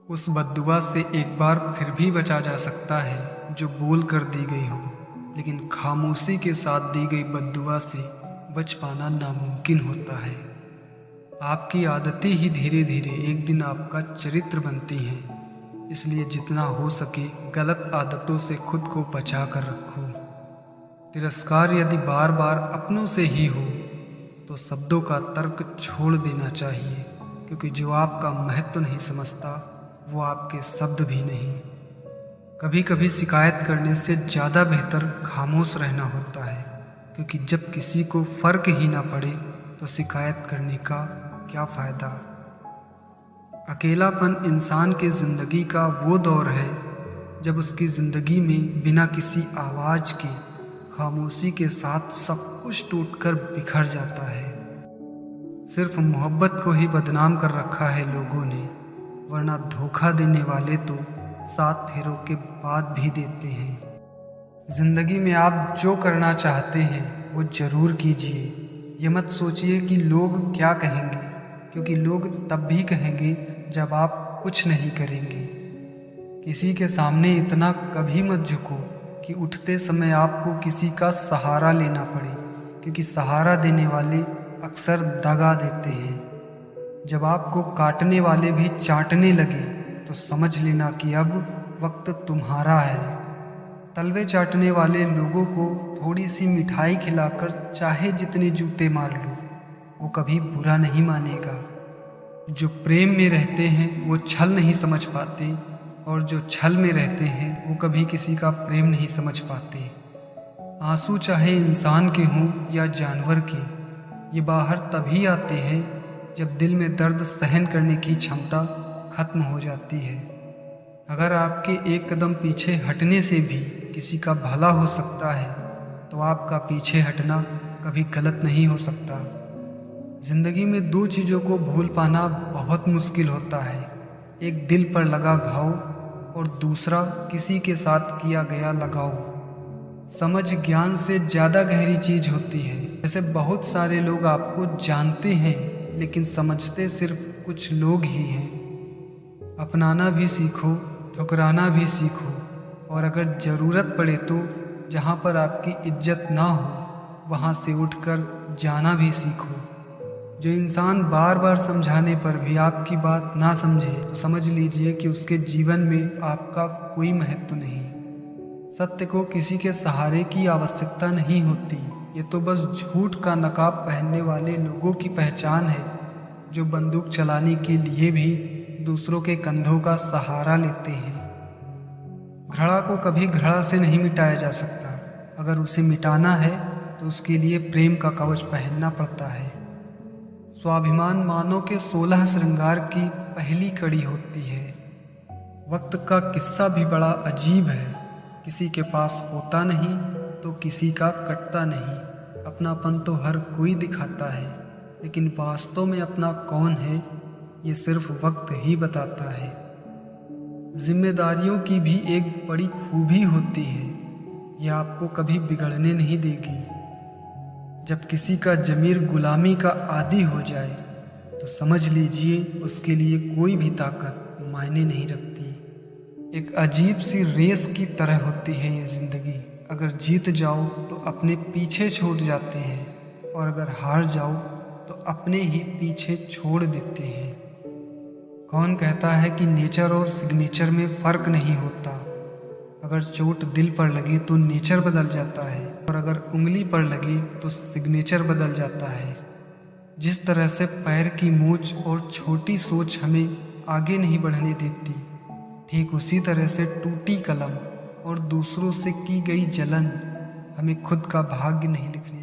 उस बद्दुआ से एक बार फिर भी बचा जा सकता है जो बोल कर दी गई हो, लेकिन खामोशी के साथ दी गई बद्दुआ से बच पाना नामुमकिन होता है। आपकी आदतें ही धीरे धीरे एक दिन आपका चरित्र बनती हैं, इसलिए जितना हो सके गलत आदतों से खुद को बचा कर रखो। तिरस्कार यदि बार बार अपनों से ही हो तो शब्दों का तर्क छोड़ देना चाहिए, क्योंकि जो आपका महत्व नहीं समझता वो आपके शब्द भी नहीं। कभी कभी शिकायत करने से ज़्यादा बेहतर खामोश रहना होता है, क्योंकि जब किसी को फर्क ही ना पड़े तो शिकायत करने का क्या फ़ायदा। अकेलापन इंसान की ज़िंदगी का वो दौर है जब उसकी ज़िंदगी में बिना किसी आवाज़ के खामोशी के साथ सब कुछ टूटकर बिखर जाता है। सिर्फ मोहब्बत को ही बदनाम कर रखा है लोगों ने, वरना धोखा देने वाले तो 7 फेरों के बाद भी देते हैं। जिंदगी में आप जो करना चाहते हैं वो जरूर कीजिए। ये मत सोचिए कि लोग क्या कहेंगे, क्योंकि लोग तब भी कहेंगे जब आप कुछ नहीं करेंगे। किसी के सामने इतना कभी मत झुको कि उठते समय आपको किसी का सहारा लेना पड़े, क्योंकि सहारा देने वाले अक्सर दगा देते हैं। जब आपको काटने वाले भी चाटने लगे तो समझ लेना कि अब वक्त तुम्हारा है। तलवे चाटने वाले लोगों को थोड़ी सी मिठाई खिलाकर चाहे जितने जूते मार लो, वो कभी बुरा नहीं मानेगा। जो प्रेम में रहते हैं वो छल नहीं समझ पाते, और जो छल में रहते हैं वो कभी किसी का प्रेम नहीं समझ पाते। आंसू चाहे इंसान के हों या जानवर के, ये बाहर तभी आते हैं जब दिल में दर्द सहन करने की क्षमता खत्म हो जाती है। अगर आपके एक कदम पीछे हटने से भी किसी का भला हो सकता है, तो आपका पीछे हटना कभी गलत नहीं हो सकता। जिंदगी में 2 चीज़ों को भूल पाना बहुत मुश्किल होता है, एक दिल पर लगा घाव और दूसरा किसी के साथ किया गया लगाव। समझ ज्ञान से ज़्यादा गहरी चीज़ होती है। वैसे बहुत सारे लोग आपको जानते हैं, लेकिन समझते सिर्फ कुछ लोग ही हैं। अपनाना भी सीखो, ठुकराना भी सीखो, और अगर ज़रूरत पड़े तो जहाँ पर आपकी इज्जत ना हो वहाँ से उठकर जाना भी सीखो। जो इंसान बार बार समझाने पर भी आपकी बात ना समझे तो समझ लीजिए कि उसके जीवन में आपका कोई महत्व नहीं। सत्य को किसी के सहारे की आवश्यकता नहीं होती, ये तो बस झूठ का नकाब पहनने वाले लोगों की पहचान है, जो बंदूक चलाने के लिए भी दूसरों के कंधों का सहारा लेते हैं। घड़ा को कभी घड़ा से नहीं मिटाया जा सकता, अगर उसे मिटाना है तो उसके लिए प्रेम का कवच पहनना पड़ता है। स्वाभिमान मानव के 16 श्रृंगार की पहली कड़ी होती है। वक्त का किस्सा भी बड़ा अजीब है, किसी के पास होता नहीं तो किसी का कटता नहीं। अपनापन तो हर कोई दिखाता है, लेकिन वास्तव में अपना कौन है ये सिर्फ वक्त ही बताता है। जिम्मेदारियों की भी एक बड़ी खूबी होती है, यह आपको कभी बिगड़ने नहीं देगी। जब किसी का ज़मीर गुलामी का आदी हो जाए तो समझ लीजिए उसके लिए कोई भी ताकत मायने नहीं रखती। एक अजीब सी रेस की तरह होती है ये ज़िंदगी। अगर जीत जाओ तो अपने पीछे छूट जाते हैं, और अगर हार जाओ तो अपने ही पीछे छोड़ देते हैं। कौन कहता है कि नेचर और सिग्नेचर में फ़र्क नहीं होता। अगर चोट दिल पर लगे तो नेचर बदल जाता है, और अगर उंगली पर लगे तो सिग्नेचर बदल जाता है। जिस तरह से पैर की मोच और छोटी सोच हमें आगे नहीं बढ़ने देती, ठीक उसी तरह से टूटी कलम और दूसरों से की गई जलन हमें खुद का भाग्य नहीं लिखने